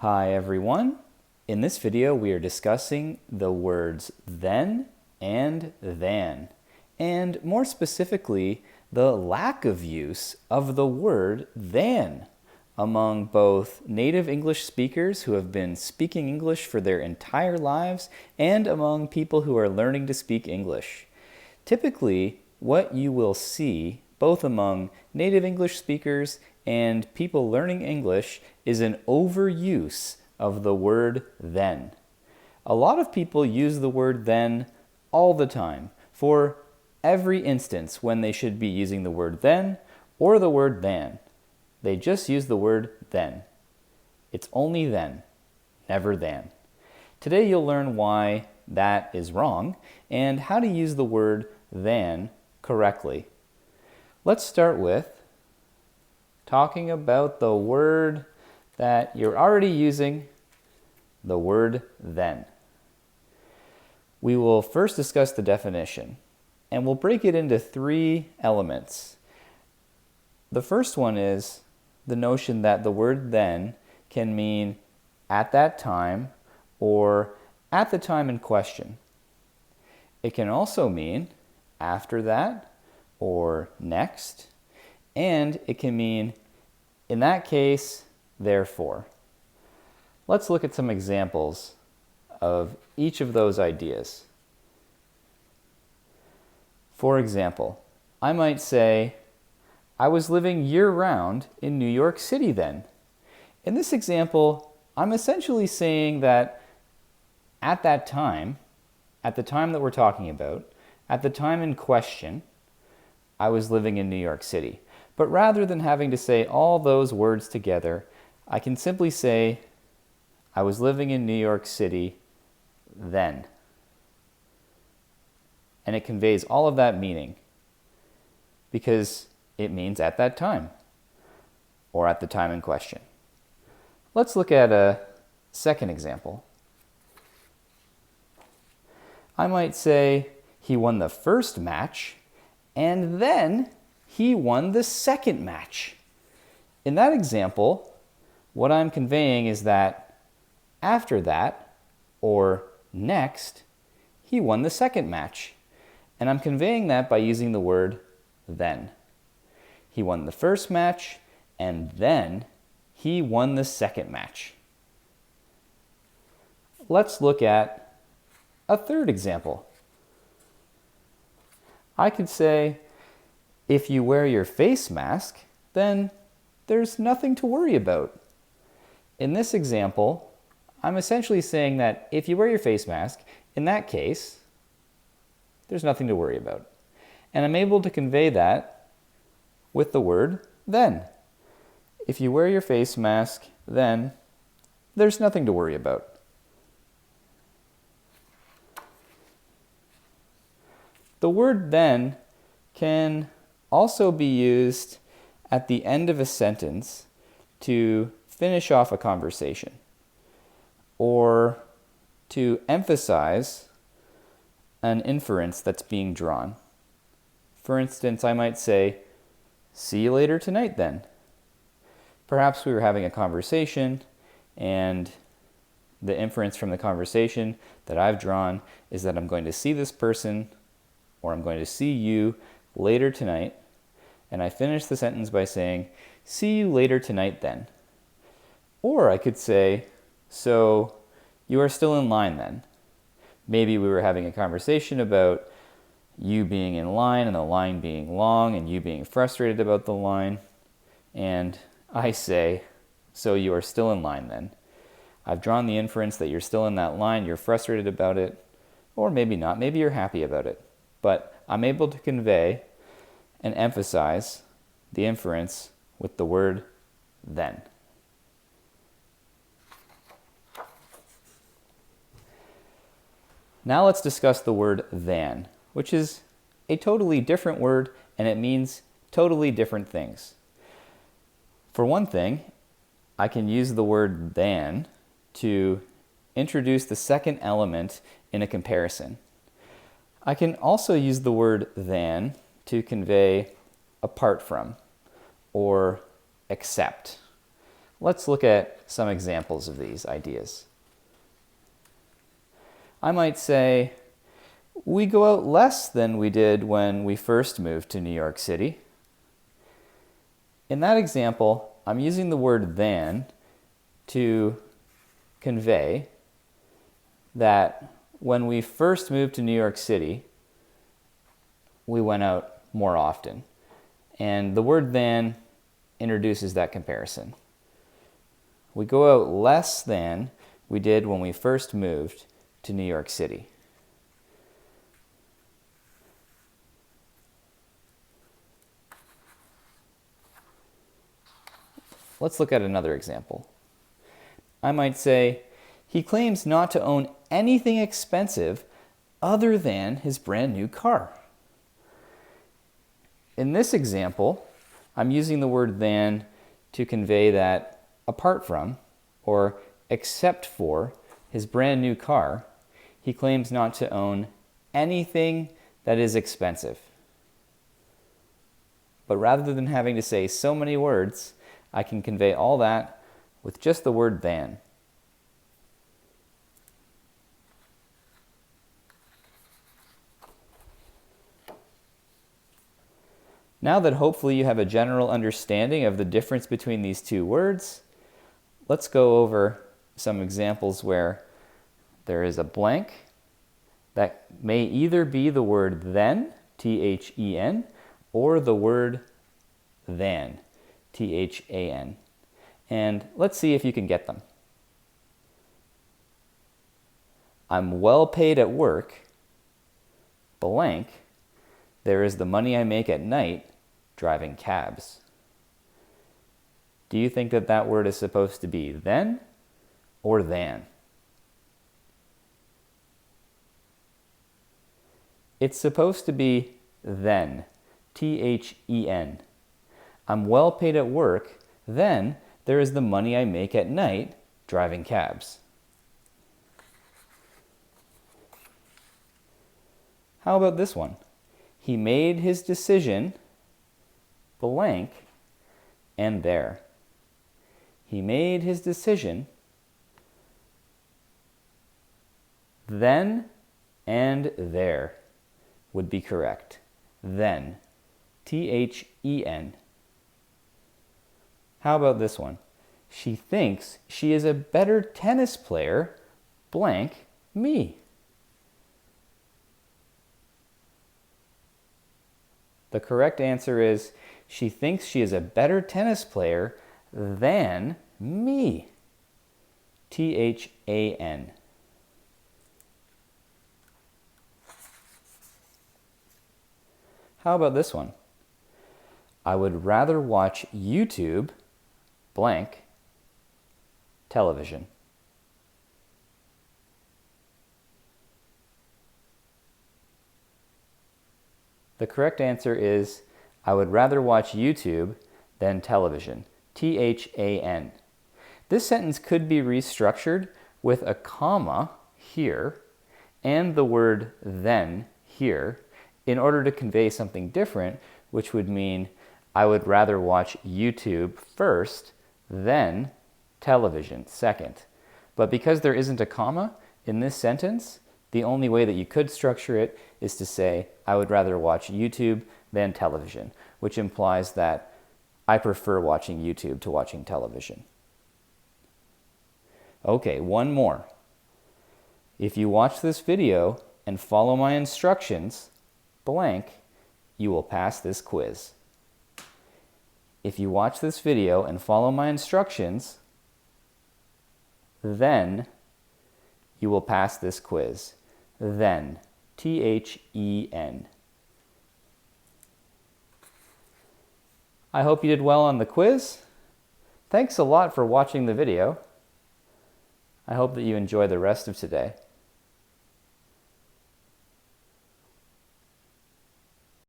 Hi everyone. In this video we are discussing the words then and than, and more specifically the lack of use of the word than among both native English speakers who have been speaking English for their entire lives and among people who are learning to speak English. Typically, what you will see both among native English speakers and people learning English is an overuse of the word then. A lot of people use the word then all the time for every instance when they should be using the word then or the word than. They just use the word then. It's only then, never than. Today you'll learn why that is wrong and how to use the word than correctly. Let's start with talking about the word that you're already using, the word then. We will first discuss the definition, and we'll break it into three elements. The first one is the notion that the word then can mean at that time or at the time in question. It can also mean after that or next, and it can mean in that case, therefore. Let's look at some examples of each of those ideas. For example, I might say, I was living year-round in New York City then. In this example, I'm essentially saying that at that time, at the time that we're talking about, at the time in question, I was living in New York City. But rather than having to say all those words together, I can simply say, I was living in New York City then. And it conveys all of that meaning because it means at that time or at the time in question. Let's look at a second example. I might say he won the first match and then he won the second match. In that example, what I'm conveying is that after that, or next, he won the second match. And I'm conveying that by using the word then. He won the first match, and then he won the second match. Let's look at a third example. I could say, if you wear your face mask, then there's nothing to worry about. In this example, I'm essentially saying that if you wear your face mask, in that case, there's nothing to worry about. And I'm able to convey that with the word then. If you wear your face mask, then there's nothing to worry about. The word then can also be used at the end of a sentence to finish off a conversation or to emphasize an inference that's being drawn. For instance, I might say, see you later tonight then. Perhaps we were having a conversation and the inference from the conversation that I've drawn is that I'm going to see this person or I'm going to see you later tonight. And I finish the sentence by saying, see you later tonight then. Or I could say, so you are still in line then. Maybe we were having a conversation about you being in line and the line being long and you being frustrated about the line. And I say, so you are still in line then. I've drawn the inference that you're still in that line, you're frustrated about it, or maybe not, maybe you're happy about it. But I'm able to convey and emphasize the inference with the word then. Now let's discuss the word than, which is a totally different word and it means totally different things. For one thing, I can use the word than to introduce the second element in a comparison. I can also use the word than to convey apart from or except. Let's look at some examples of these ideas. I might say, we go out less than we did when we first moved to New York City. In that example, I'm using the word than to convey that when we first moved to New York City, we went out more often. And the word than introduces that comparison. We go out less than we did when we first moved to New York City. Let's look at another example. I might say, he claims not to own anything expensive other than his brand new car. In this example, I'm using the word than to convey that apart from or except for his brand new car, he claims not to own anything that is expensive. But rather than having to say so many words, I can convey all that with just the word than. Now that hopefully you have a general understanding of the difference between these two words, let's go over some examples where there is a blank that may either be the word then, T-H-E-N, or the word than, T-H-A-N. And let's see if you can get them. I'm well paid at work, blank, there is the money I make at night driving cabs. Do you think that that word is supposed to be then or than? It's supposed to be then, T-H-E-N. I'm well paid at work, then there is the money I make at night driving cabs. How about this one? He made his decision, blank, and there. He made his decision, then and there would be correct. Then, T-H-E-N. How about this one? She thinks she is a better tennis player, blank, me. The correct answer is, she thinks she is a better tennis player than me. T-H-A-N. How about this one? I would rather watch YouTube, blank, television. The correct answer is, I would rather watch YouTube than television. T-H-A-N. This sentence could be restructured with a comma here and the word then here in order to convey something different, which would mean I would rather watch YouTube first, then television second. But because there isn't a comma in this sentence, the only way that you could structure it is to say, I would rather watch YouTube than television, which implies that I prefer watching YouTube to watching television. Okay, one more. If you watch this video and follow my instructions, blank, you will pass this quiz. If you watch this video and follow my instructions, then you will pass this quiz. Then, T-H-E-N. I hope you did well on the quiz. Thanks a lot for watching the video. I hope that you enjoy the rest of today.